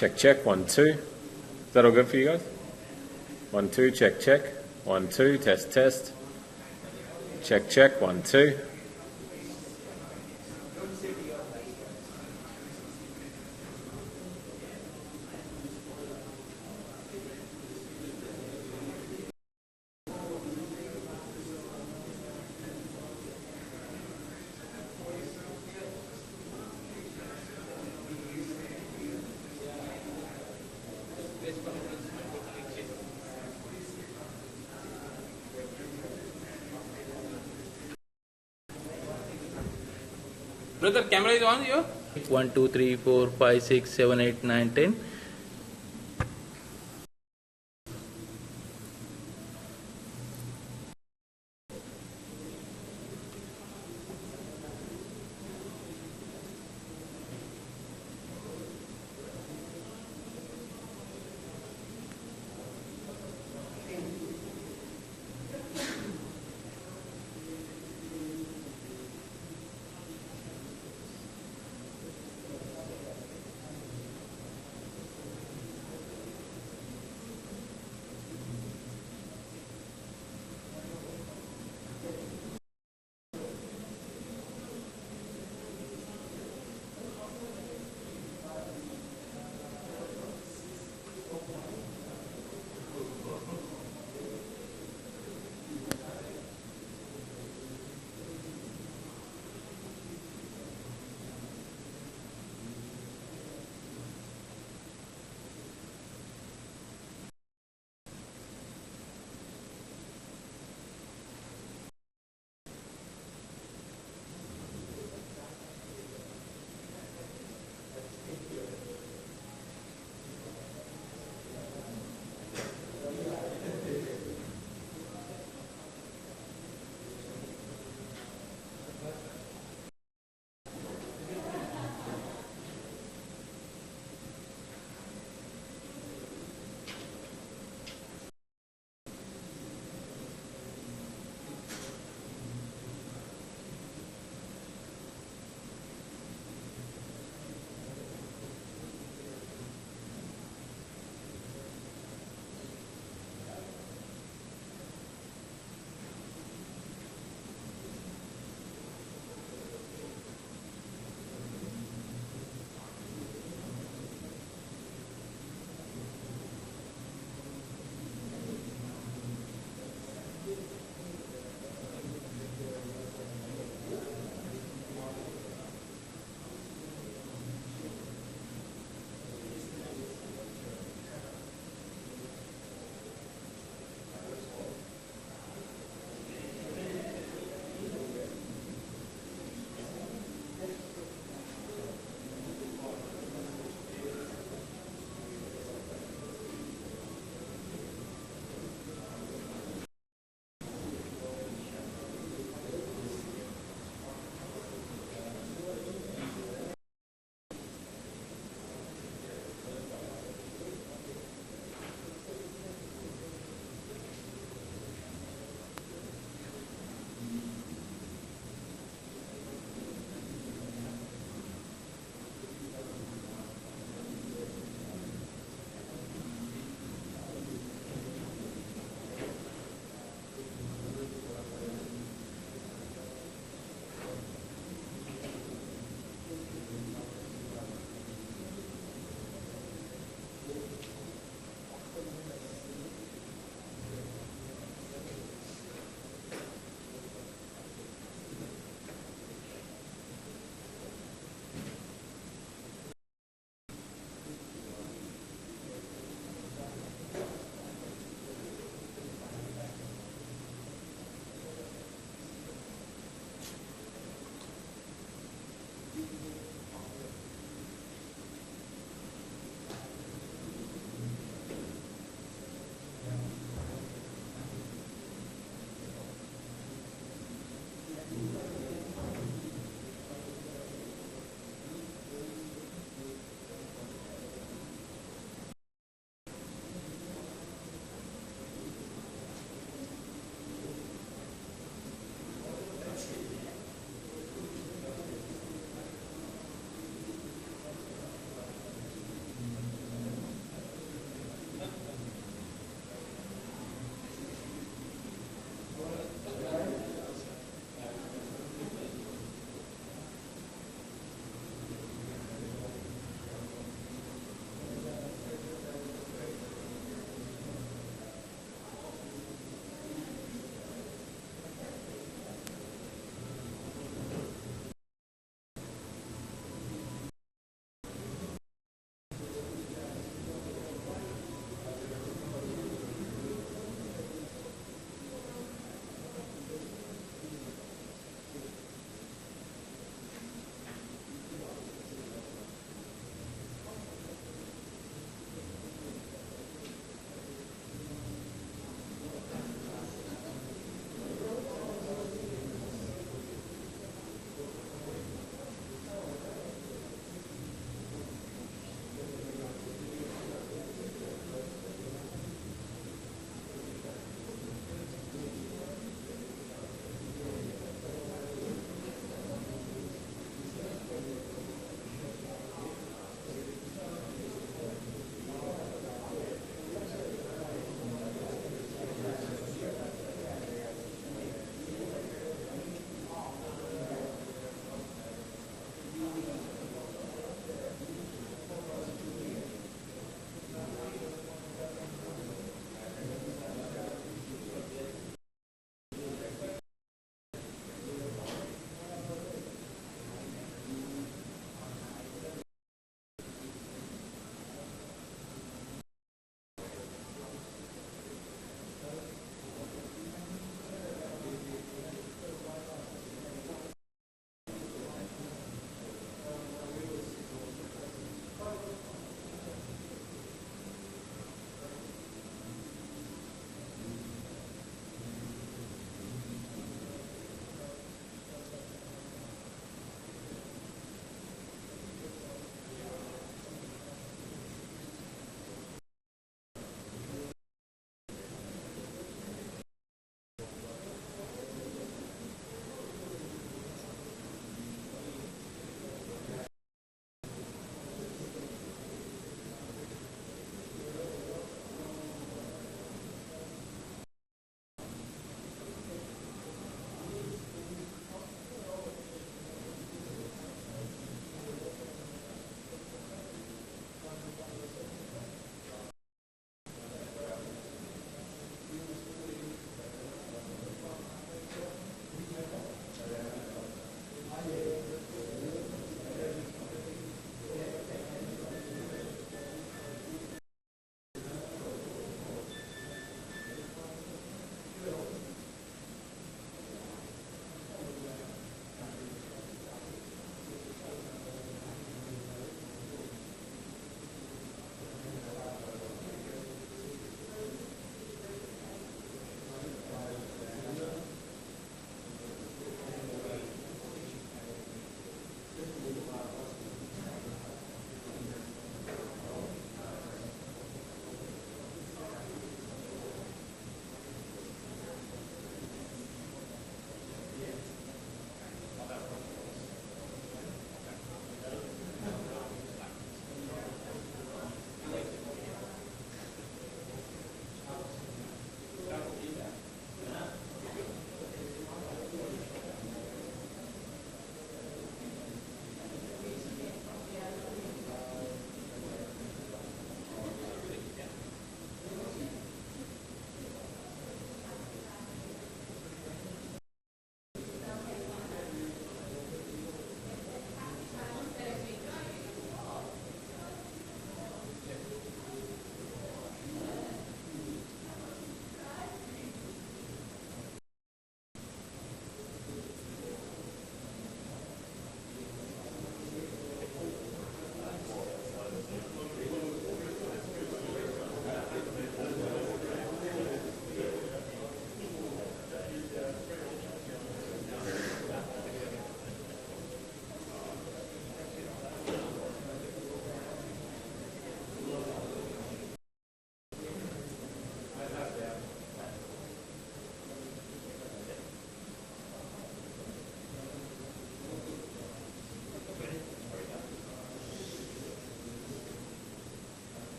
Check, check, 1, 2. Is that all good for you guys? 1, 2, check, check. 1, 2, test, test. Check, check, 1, 2. Brother, camera is on here? 1, 2, 3, 4, 5, 6, 7, 8, 9, 10.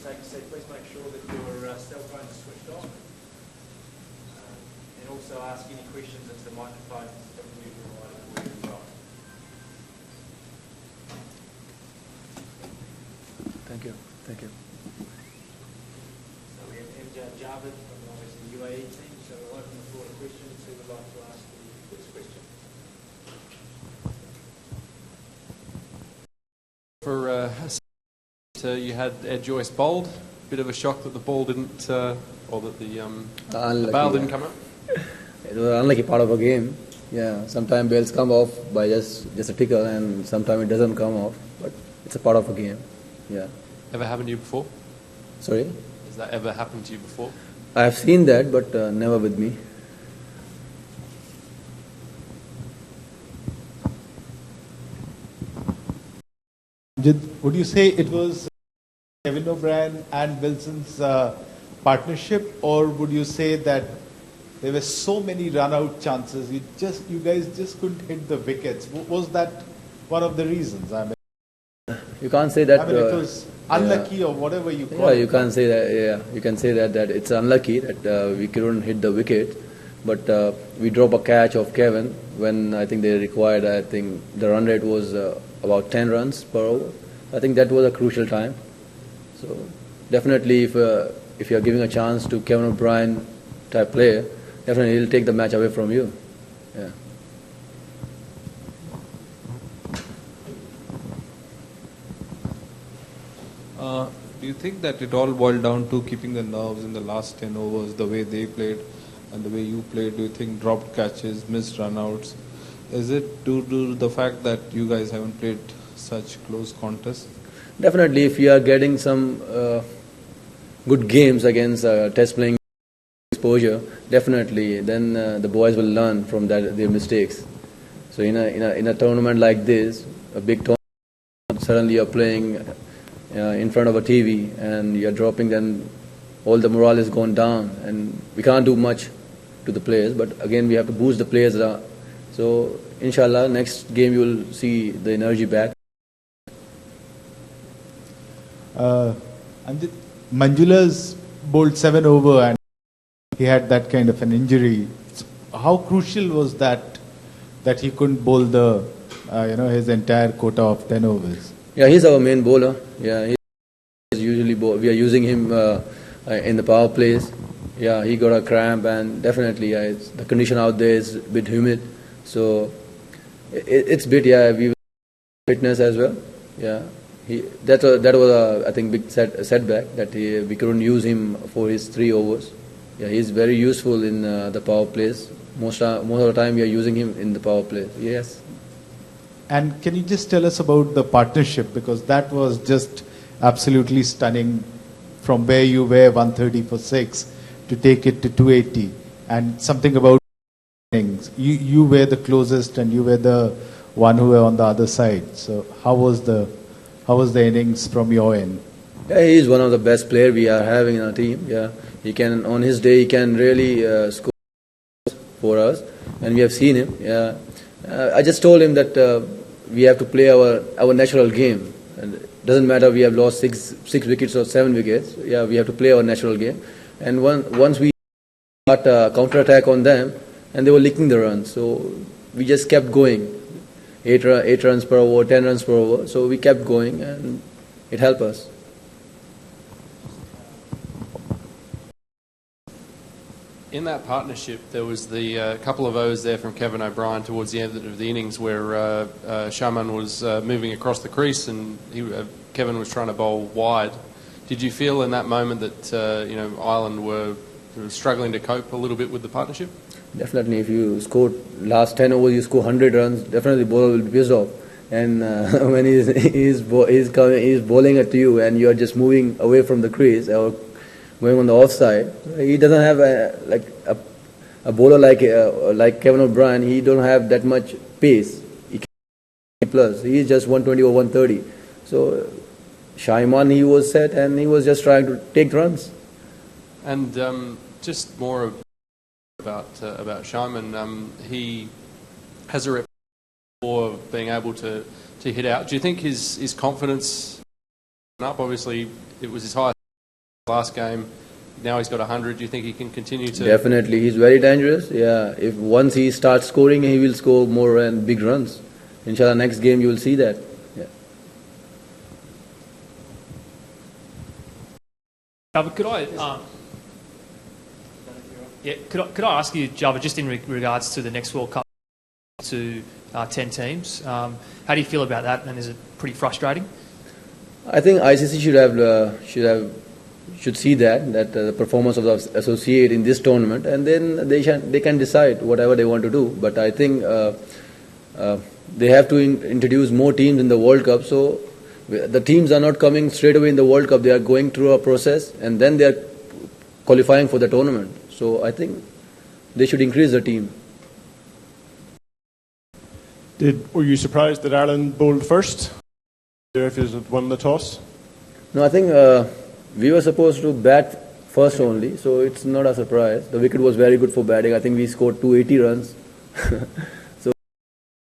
take a seat, please make sure that your cell phone is switched off. And also ask any questions into the microphone that will be provided for you as well. Thank you. Thank you. So we have Amjad Javed from obviously the UAE team, so we'll open the floor to questions. Who would like to ask the first question? You had Ed Joyce bowled. Bit of a shock that the ball didn't, or that the bail didn't come up. It was an unlucky part of a game. Yeah, sometimes bells come off by just a tickle, and sometimes it doesn't come off. But it's a part of a game. Yeah. Ever happened to you before? Sorry? Has that ever happened to you before? I have seen that, but never with me. Would you say it was Kevin O'Brien and Wilson's partnership, or would you say that there were so many run-out chances, you guys just couldn't hit the wickets? Was that one of the reasons? I mean, You can't say that. I mean, it was unlucky or whatever you call it. Yeah, you can't say that. Yeah, you can say that it's unlucky that we couldn't hit the wicket, but we drop a catch of Kevin when I think they required. I think the run rate was about 10 runs per over. I think that was a crucial time. So definitely, if you are giving a chance to Kevin O'Brien type player, definitely he'll take the match away from you. Yeah. Do you think that it all boiled down to keeping the nerves in the last 10 overs, the way they played and the way you played? Do you think dropped catches, missed runouts? Is it due to the fact that you guys haven't played such close contests? Definitely, if you are getting some good games against test playing exposure, definitely, then the boys will learn from their mistakes. So in a tournament like this, a big tournament, suddenly you're playing in front of a TV and you're dropping, then all the morale is gone down, and we can't do much to the players. But again, we have to boost the players. So inshallah, next game you will see the energy back. Manjula's bowled 7 over and he had that kind of an injury. So how crucial was that he couldn't bowl the his entire quota of 10 overs? Yeah, he's our main bowler. Yeah, he's usually we are using him in the power plays. Yeah, he got a cramp, and definitely the condition out there is a bit humid, so it's a bit we fitness as well. Yeah. That was a, I think, big setback that we couldn't use him for his 3 overs. Yeah, he's very useful in the power plays. Most of the time we are using him in the power play. Yes. And can you just tell us about the partnership, because that was just absolutely stunning, from where you were 130 for 6 to take it to 280, and something about things. You were the closest and you were the one who were on the other side. So how was the innings from your end? Yeah, he is one of the best players we are having in our team. Yeah, he can, on his day, he can really score for us, and we have seen him. Yeah, I just told him that we have to play our natural game. And it doesn't matter we have lost six wickets or 7 wickets. Yeah, we have to play our natural game. And once we got a counter attack on them, and they were licking the runs, so we just kept going. 8 runs per over, 10 runs per over. So we kept going, and it helped us. In that partnership, there was the couple of overs there from Kevin O'Brien towards the end of the innings where Shaman was moving across the crease and Kevin was trying to bowl wide. Did you feel in that moment that Ireland were struggling to cope a little bit with the partnership? Definitely, if you score last 10 overs, you score 100 runs, definitely bowler will be pissed off. And when he's bowling at you and you are just moving away from the crease or going on the offside, he doesn't have a bowler like Kevin O'Brien. He don't have that much pace. He can plus. He is just 120 or 130. So Shaiman, he was set and he was just trying to take runs. And just more about Shaiman, he has a reputation for being able to hit out. Do you think his confidence up? Obviously, it was his highest last game. Now he's got 100. Do you think he can continue to? Definitely, he's very dangerous. Yeah, if once he starts scoring, he will score more and big runs. Inshallah, next game you will see that. Yeah. Java, could I ask you, Java, just in regards to the next World Cup, to 10 teams, how do you feel about that, and is it pretty frustrating? I think ICC should see that the performance of the associate in this tournament, and then they can decide whatever they want to do. But I think they have to introduce more teams in the World Cup. So the teams are not coming straight away in the World Cup. They are going through a process, and then they are qualifying for the tournament. So I think they should increase the team. Were you surprised that Ireland bowled first? If you had won the toss? No, I think we were supposed to bat first only, so it's not a surprise. The wicket was very good for batting. I think we scored 280 runs. So, you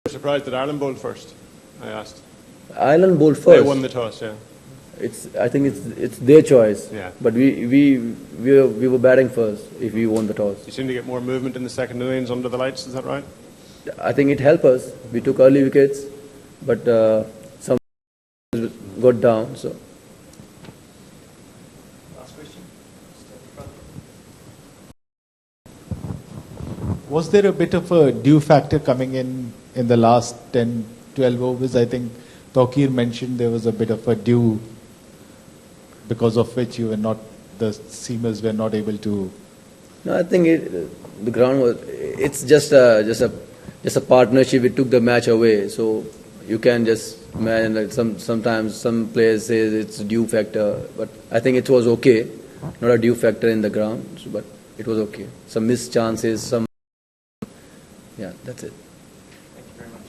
were surprised that Ireland bowled first? I asked. Ireland bowled first. They won the toss, yeah. I think it's their choice. Yeah. But we were batting first if we won the toss. You seem to get more movement in the second innings under the lights. Is that right? I think it helped us. We took early wickets, but some got down. So. Last question. Was there a bit of a due factor coming in the last 10, 12 overs? I think Tawqir mentioned there was a bit of a due because of which the seamers were not able to. No, I think the ground was. It's just a partnership. It took the match away. So you can just imagine that sometimes some players say it's a due factor, but I think it was okay. Not a due factor in the ground, but it was okay. Some missed chances, yeah, that's it. Thank you very much.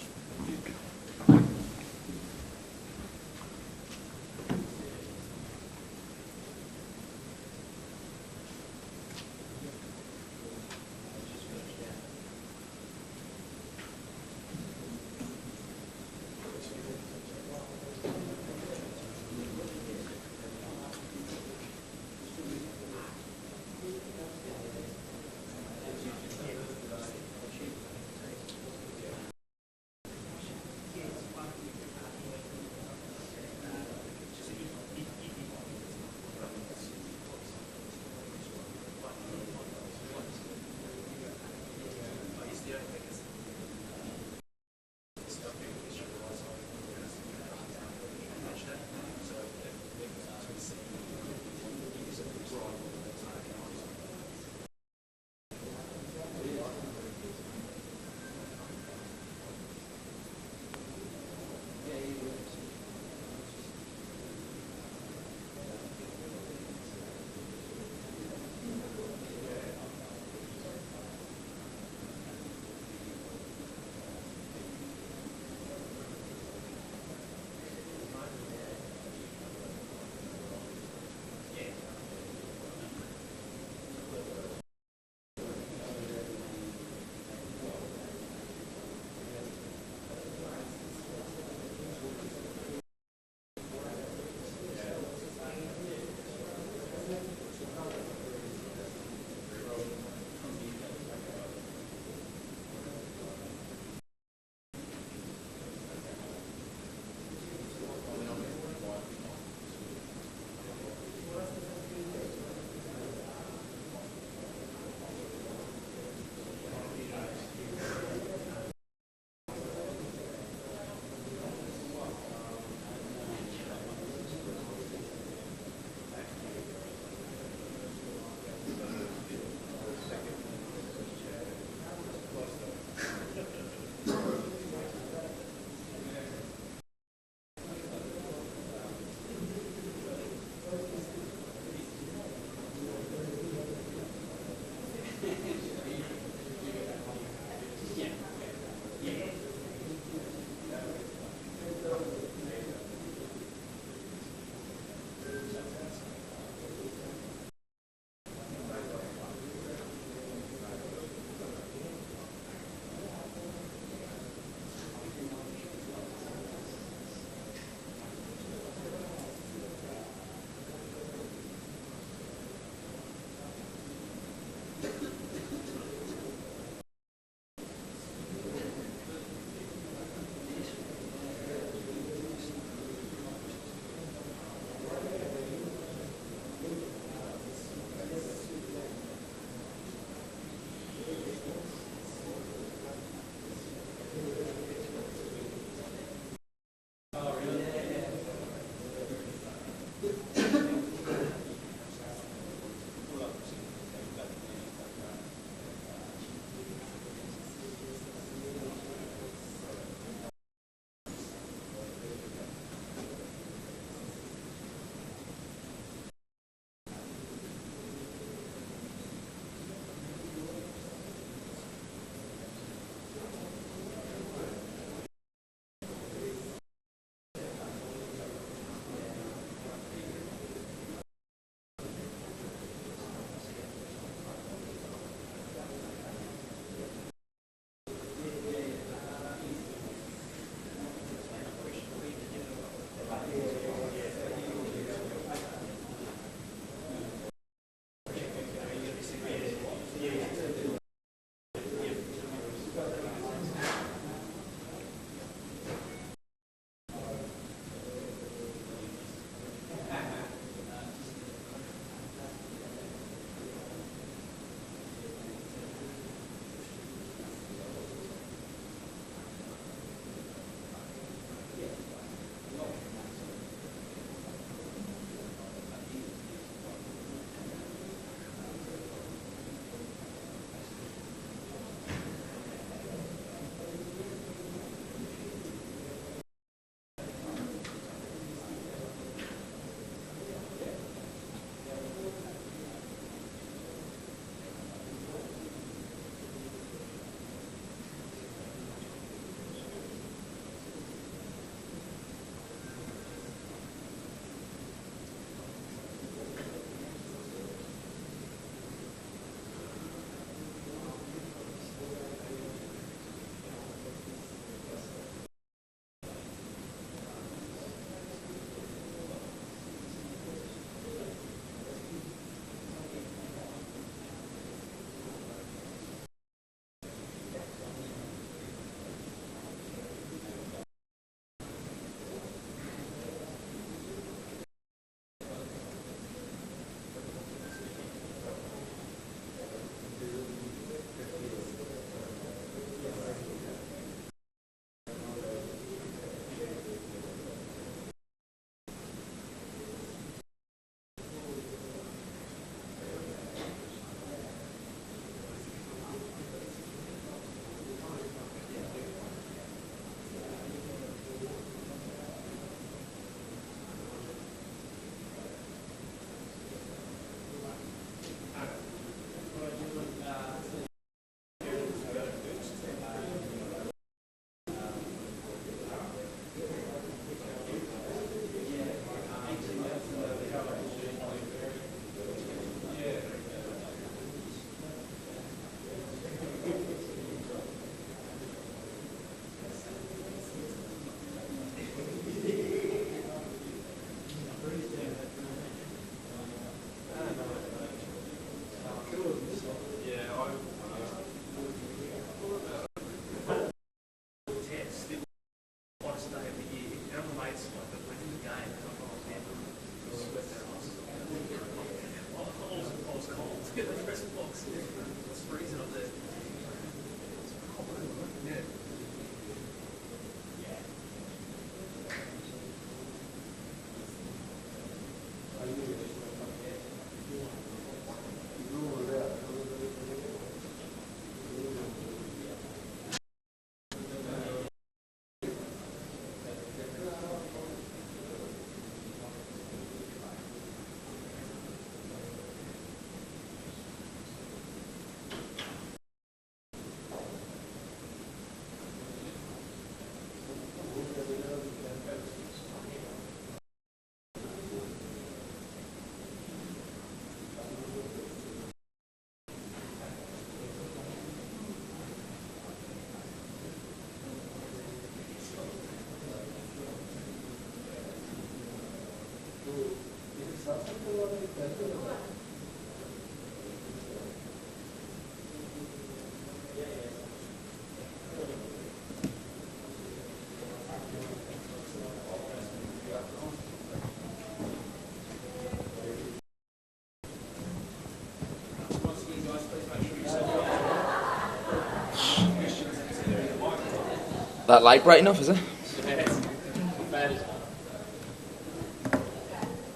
That light bright enough, is it?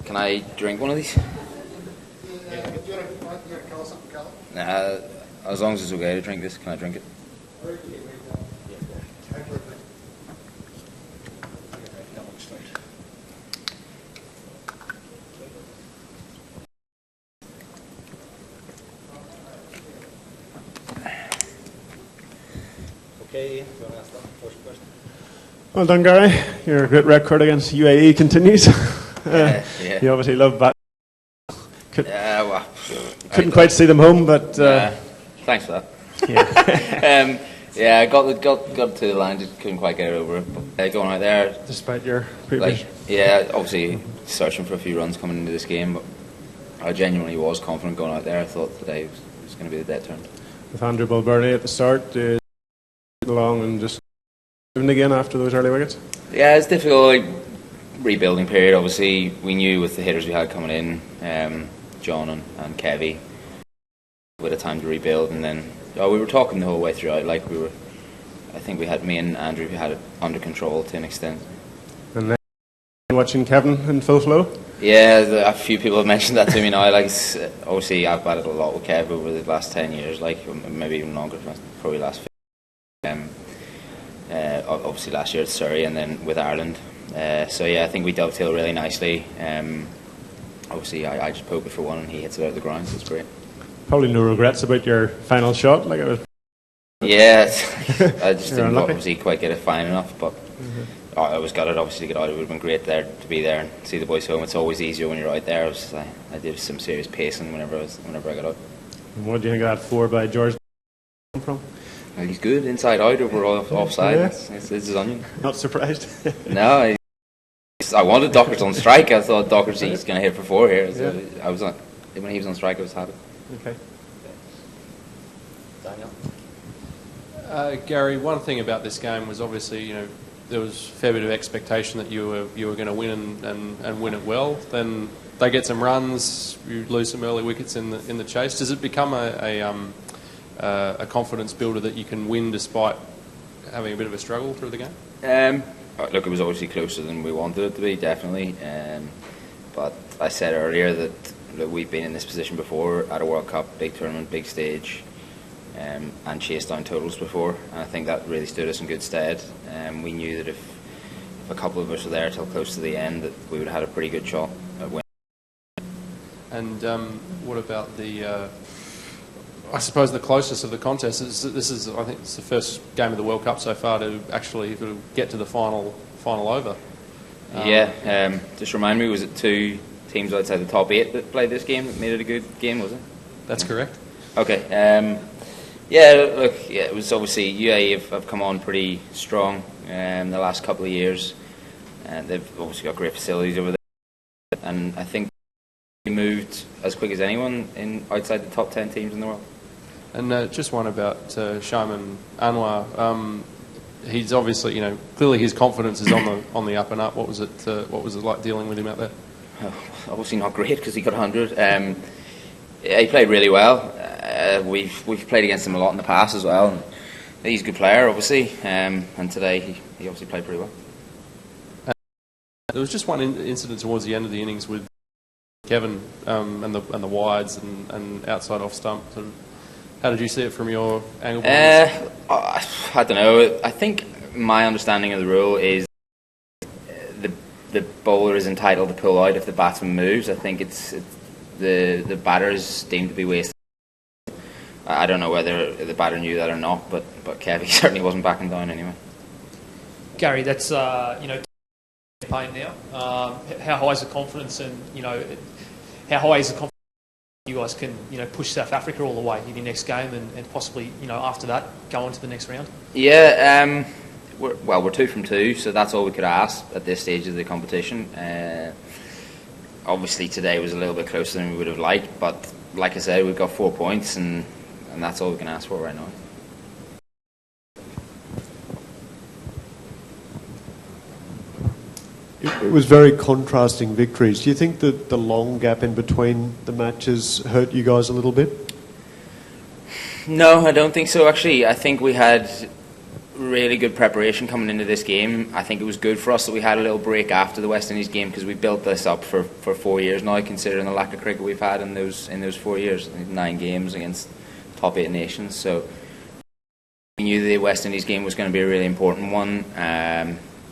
Can I drink one of these? Nah, as long as it's okay to drink this, can I drink it? Okay, you want to ask the first question? Well done, Gary. Your great record against UAE continues. Yeah. You obviously love that. Well, Couldn't quite see them home, but thanks for that. yeah. Yeah, I got to the line, just couldn't quite get it over. But going out there, Despite your previous. obviously searching for a few runs coming into this game, but I genuinely was confident going out there. I thought today was going to be the dead turn. With Andrew Bulburney at the start, along and just moving again after those early wickets. Yeah, it's difficult. Rebuilding period. Obviously, we knew with the hitters we had coming in, John and Kevy, we had time to rebuild, and then we were talking the whole way throughout. I think we had me and Andrew who had it under control to an extent. And then watching Kevin in full flow. Yeah, a few people have mentioned that to me now. Obviously, I've batted a lot with Kev over the last 10 years, maybe even longer, probably last 15. Obviously last year at Surrey and then with Ireland. I think we dovetail really nicely. Obviously, I just poke it for one and he hits it out of the ground, so it's great. Probably no regrets about your final shot, like it was. Yeah, I just didn't unlucky. obviously quite get it fine enough, but I was gutted obviously to get out. It would have been great there to be there and see the boys home. It's always easier when you're out there. I did some serious pacing whenever I got out. And what do you think of that 4 by George come from? Well, he's good inside out over offside. Yeah. It's his onion. Not surprised. No, I wanted Dockers on strike. I thought Dockers he's going to hit for 4 here. So Yeah. When he was on strike, I was happy. Okay. Daniel? Gary, one thing about this game was obviously, there was a fair bit of expectation that you were going to win and win it well. Then they get some runs, you lose some early wickets in the chase. Does it become a confidence builder that you can win despite having a bit of a struggle through the game? Look, it was obviously closer than we wanted it to be, definitely. But I said earlier that we've been in this position before at a World Cup, big tournament, big stage, and chased down totals before. And I think that really stood us in good stead. We knew that if a couple of us were there till close to the end, that we would have had a pretty good shot at winning. And What about I suppose the closest of the contest is I think it's the first game of the World Cup so far to actually get to the final over. Just remind me, was it 2 teams outside the top 8 that played this game that made it a good game, was it? That's correct. Okay. It was obviously UAE have come on pretty strong in the last couple of years, and they've obviously got great facilities over there, and I think they moved as quick as anyone outside the top 10 teams in the world. And just one about Shaiman Anwar. He's obviously, clearly his confidence is on the up and up. What was it like dealing with him out there? Obviously not great because he got 100. Yeah, he played really well. We've played against him a lot in the past as well. And he's a good player, obviously, and today he obviously played pretty well. There was just one incident towards the end of the innings with Kevin and the wides and outside off stump. Sort of, how did you see it from your angle? I don't know. I think my understanding of the rule is the bowler is entitled to pull out if the batsman moves. I think it's the batter is deemed to be wasted. I don't know whether the batter knew that or not, but Kevin certainly wasn't backing down anyway. Gary, that's campaign now. How high is the confidence, and how high is the confidence you guys can push South Africa all the way in your next game, and possibly after that go on to the next round? Yeah, we're 2 from 2, so that's all we could ask at this stage of the competition. Obviously today was a little bit closer than we would have liked, but like I said, we've got 4 points, and that's all we can ask for right now. It was very contrasting victories. Do you think that the long gap in between the matches hurt you guys a little bit? No, I don't think so, actually. I think we had really good preparation coming into this game. I think it was good for us that we had a little break after the West Indies game, because we built this up for 4 years now, considering the lack of cricket we've had in those 4 years. 9 games against top 8 nations. So we knew the West Indies game was going to be a really important one.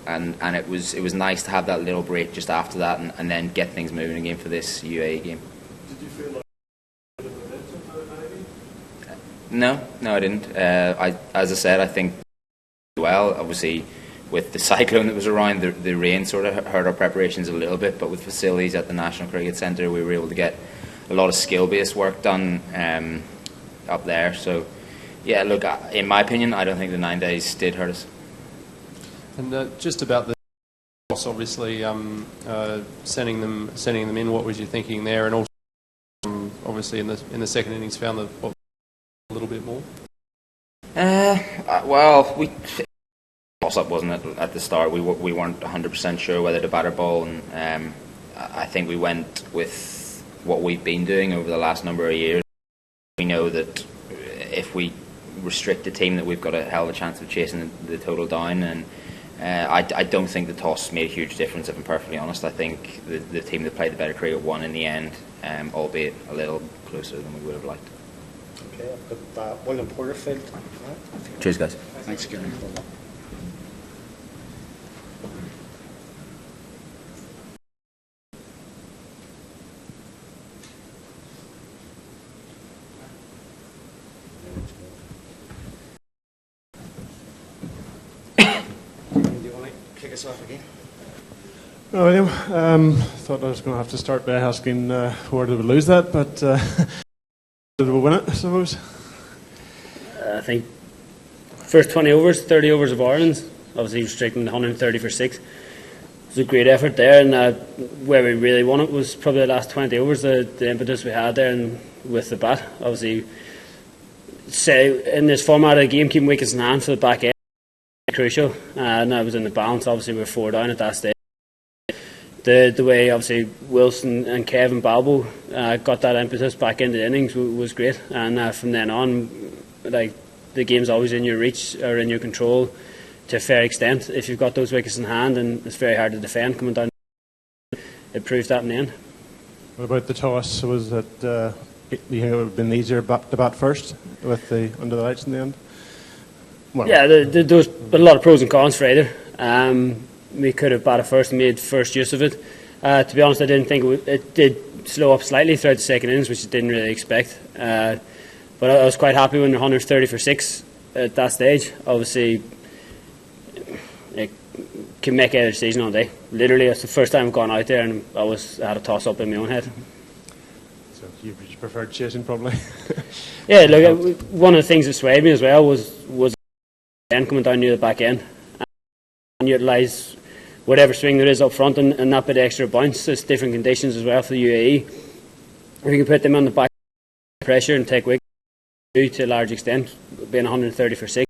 And it was nice to have that little break just after that, and then get things moving again for this UAE game. Did you feel like No, I didn't. As I said, I think well, obviously with the cyclone that was around, the rain sort of hurt our preparations a little bit, but with facilities at the National Cricket Centre, we were able to get a lot of skill-based work done up there. So yeah, look, in my opinion, I don't think the 9 days did hurt us. And just about the toss, obviously, sending them in. What was your thinking there? And also, obviously, in the second innings, found the ball a little bit more. Well, we toss up, wasn't it, at the start? We weren't 100% sure whether to bat or ball, and I think we went with what we've been doing over the last number of years. We know that if we restrict the team, that we've got a hell of a chance of chasing the total down, and I don't think the toss made a huge difference, if I'm perfectly honest. I think the team that played the better cricket won in the end, albeit a little closer than we would have liked. Okay, I've got William Porterfield. Cheers, guys. Thanks, Gary. Us off again. Oh, William, thought I was going to have to start by asking where did we lose that, but did we win it, I suppose? I think first 20 overs, 30 overs of Ireland's, obviously restricting 130 for 6. It was a great effort there, and where we really won it was probably the last 20 overs, the impetus we had there and with the bat. Obviously, say in this format of the game, keeping wickets in hand for the back end crucial, and that was in the balance. Obviously we were 4 down at that stage. The way obviously Wilson and Kevin Balbo got that impetus back into the innings was great, and from then on, like, the game's always in your reach or in your control to a fair extent if you've got those wickets in hand, and it's very hard to defend coming down. It proved that in the end. What about the toss? Was it you think it would have been easier to bat first with the under the lights in the end? Well, yeah, there was a lot of pros and cons for either. We could have batted first and made first use of it. To be honest, I didn't think it did slow up slightly throughout the second innings, which I didn't really expect. But I was quite happy when they're 130 for 6 at that stage. Obviously, it can make a decision all day. Literally, it's the first time I've gone out there and I had a toss up in my own head. So you preferred chasing, probably? Yeah, look, one of the things that swayed me as well was coming down near the back end and utilise whatever swing there is up front and that bit of extra bounce. There's different conditions as well for the UAE. If you can put them on the back pressure and take wickets to a large extent, being 130 for 6,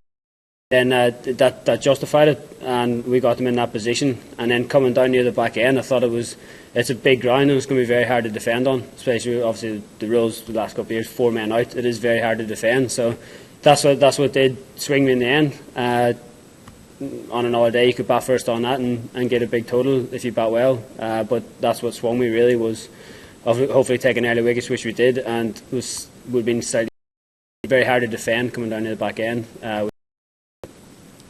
then that justified it, and we got them in that position. And then coming down near the back end, I thought it was it's a big ground and it's going to be very hard to defend on, especially obviously the rules the last couple of years, 4 men out, it is very hard to defend. So that's what did swing me in the end. On another day you could bat first on that and get a big total if you bat well, but that's what swung me really, was hopefully taking early wickets, which we did, and would have been slightly very hard to defend coming down to the back end. The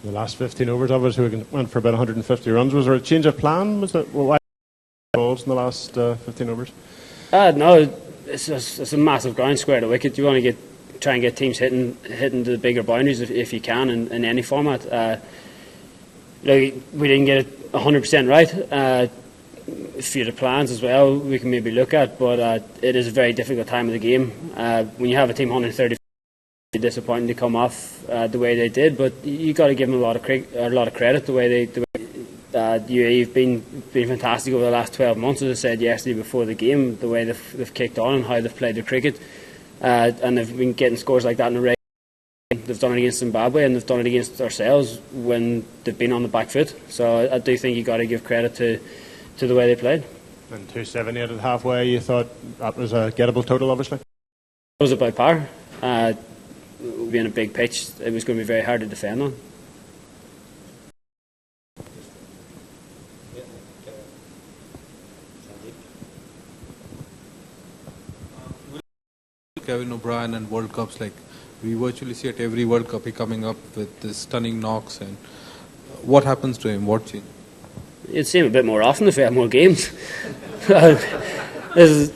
last 15 overs obviously we went for about 150 runs. Was there a change of plan? Was it why balls in the last 15 overs? No, it's a massive ground, square to wicket. You want to try and get teams hitting the bigger boundaries if you can in any format. We didn't get it 100% right. A few of the plans as well we can maybe look at, but it is a very difficult time of the game. When you have a team 130, it's disappointing to come off the way they did, but you got to give them a lot of credit the way UAE have been fantastic over the last 12 months. As I said yesterday before the game, the way they've kicked on and how they've played their cricket, and they've been getting scores like that in a regular. They've done it against Zimbabwe and they've done it against ourselves when they've been on the back foot. So I do think you got to give credit to the way they played. And 278 at halfway, you thought that was a gettable total, obviously? It was about par. Being a big pitch, it was going to be very hard to defend on. Kevin O'Brien and World Cups, like we virtually see at every World Cup he coming up with this stunning knocks, and what happens to him? What change? You'd see him a bit more often if we had more games. It's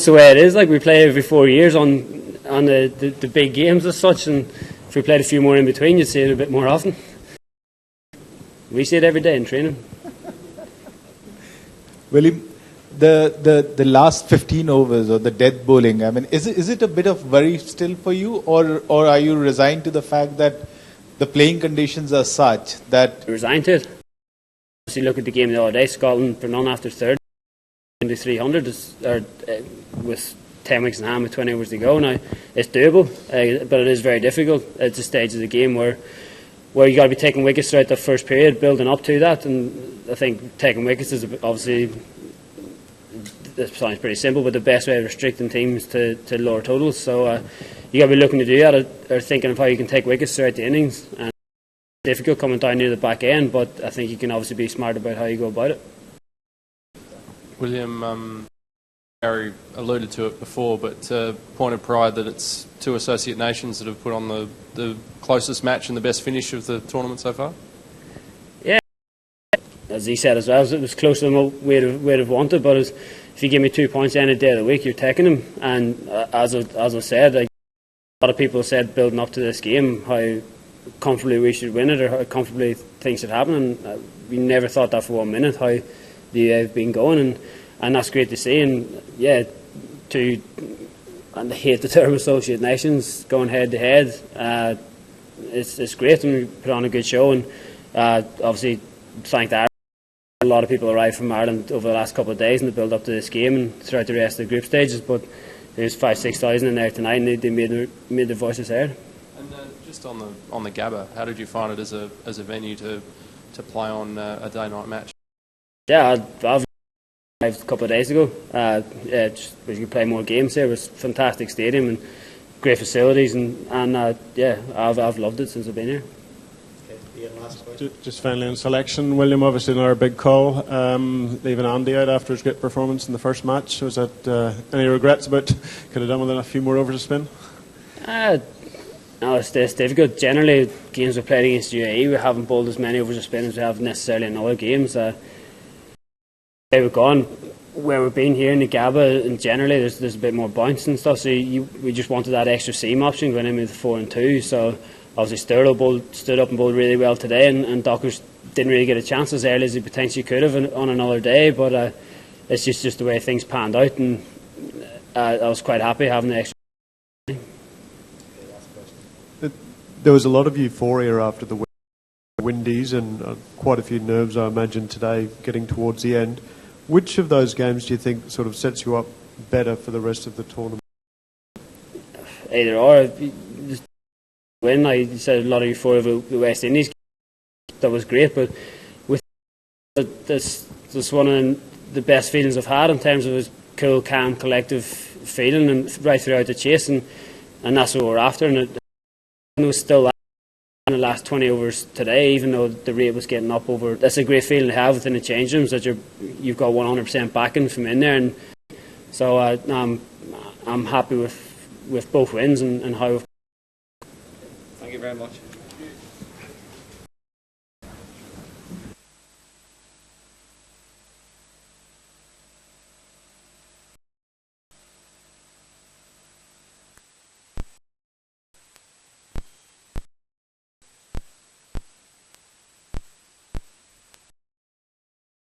the way it is. Like, we play every 4 years on the big games as such, and if we played a few more in between, you'd see it a bit more often. We see it every day in training. William, the last 15 overs or the death bowling, I mean, is it a bit of worry still for you, or are you resigned to the fact that the playing conditions are such that... Resigned to it. If you look at the game the other day, Scotland for none after third, into 300 with 10 wickets in hand with 20 overs to go. Now, it's doable, but it is very difficult. It's a stage of the game where you got to be taking wickets throughout the first period, building up to that, and I think taking wickets is obviously... This sounds pretty simple, but the best way of restricting teams to lower totals. So you got to be looking to do that, or thinking of how you can take wickets throughout the innings. And it's difficult coming down near the back end, but I think you can obviously be smart about how you go about it. William, Gary alluded to it before, but point of pride that it's two associate nations that have put on the closest match and the best finish of the tournament so far. Yeah, as he said as well, it was closer than what we'd have wanted, but if you give me 2 points any day of the week, you're taking them. And as I said, a lot of people said building up to this game how comfortably we should win it, or how comfortably things should happen, and we never thought that for 1 minute, how they've been going, and that's great to see. And yeah, and I hate the term associate nations going head to head. It's great, and we put on a good show, and obviously thank the a lot of people arrived from Ireland over the last couple of days in the build up to this game and throughout the rest of the group stages, but there's 5,000-6,000 in there tonight, and they made their voices heard. And just on the Gabba, how did you find it as a venue to play on a day-night match? Yeah, I've arrived a couple of days ago. We could play more games there. It was a fantastic stadium and great facilities, and yeah, I've loved it since I've been here. Just finally on selection, William, obviously another big call, leaving Andy out after his great performance in the first match. Was that any regrets about could have done with a few more overs of spin? No, it's difficult. Generally, games we've played against UAE, we haven't bowled as many overs of spin as we have necessarily in other games. We've gone where we've been here in the Gabba, and generally there's a bit more bounce and stuff, so we just wanted that extra seam option going in with 4 and 2, so obviously stood up and bowled really well today, and Dockers didn't really get a chance as early as he potentially could have on another day, but it's just the way things panned out, and I was quite happy having the extra. There was a lot of euphoria after the Windies, and quite a few nerves, I imagine, today getting towards the end. Which of those games do you think sort of sets you up better for the rest of the tournament? Either or. Win, I said a lot of euphoria of the West Indies. That was great, but with this one the best feelings I've had in terms of his cool, calm, collective feeling and right throughout the chase, and that's what we're after. And it was still that in the last 20 overs today, even though the rate was getting up over. That's a great feeling to have within the change rooms, that you've got 100% backing from in there, and so I'm happy with both wins and how. Thank you very much.